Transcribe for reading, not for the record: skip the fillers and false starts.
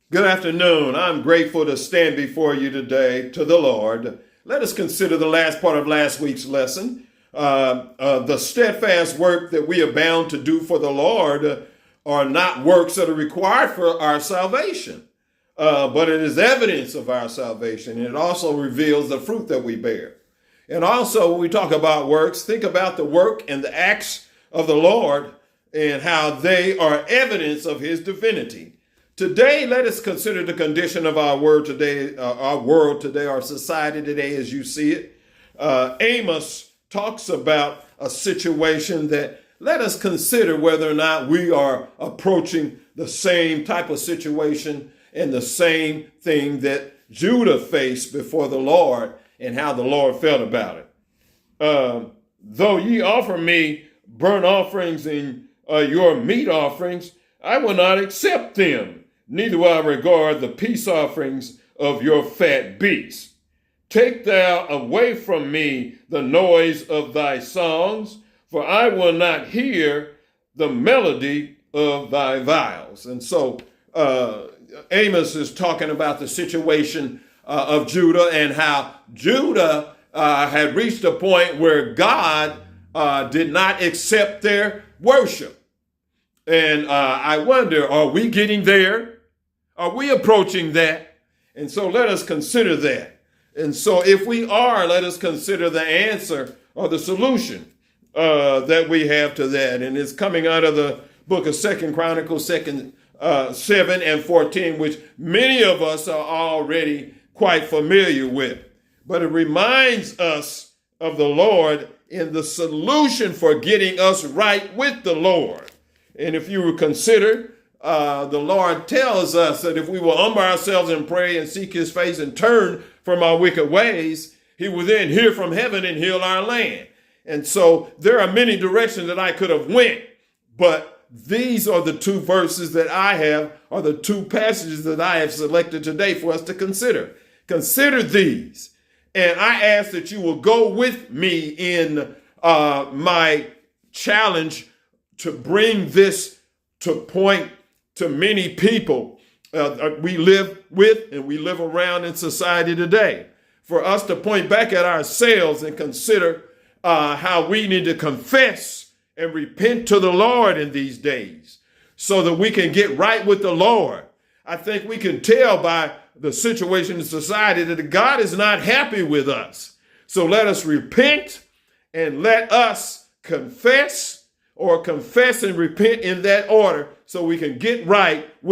Good afternoon. I'm grateful to stand before you today to the Lord. Let us consider the last part of last week's lesson. The steadfast work that we are bound to do for the Lord are not works that are required for our salvation, but it is evidence of our salvation. And it also reveals the fruit that we bear. And also, when we talk about works, think about the work and the acts of the Lord and how they are evidence of his divinity. Today, let us consider the condition of our world today, our society today as you see it. Amos talks about a situation that let us consider whether or not we are approaching the same type of situation and the same thing that Judah faced before the Lord and how the Lord felt about it. Though ye offer me burnt offerings and your meat offerings, I will not accept them. Neither will I regard the peace offerings of your fat beasts. Take thou away from me the noise of thy songs, for I will not hear the melody of thy viols. And so Amos is talking about the situation of Judah and how Judah had reached a point where God did not accept their worship. And I wonder, are we getting there? Are we approaching that? And so let us consider that. And so if we are, let us consider the answer or the solution that we have to that. And it's coming out of the book of 2 Chronicles 7 and 14, which many of us are already quite familiar with. But it reminds us of the Lord in the solution for getting us right with the Lord. And if you would consider, the Lord tells us that if we will humble ourselves and pray and seek his face and turn from our wicked ways, he will then hear from heaven and heal our land. And so there are many directions that I could have went, but these are the two verses that I have, or the two passages that I have selected today for us to consider. Consider these. And I ask that you will go with me in my challenge to bring this to point to many people we live with and we live around in society today. For us to point back at ourselves and consider how we need to confess and repent to the Lord in these days so that we can get right with the Lord. I think we can tell by the situation in society that God is not happy with us. So let us repent and let us confess and repent in that order so we can get right with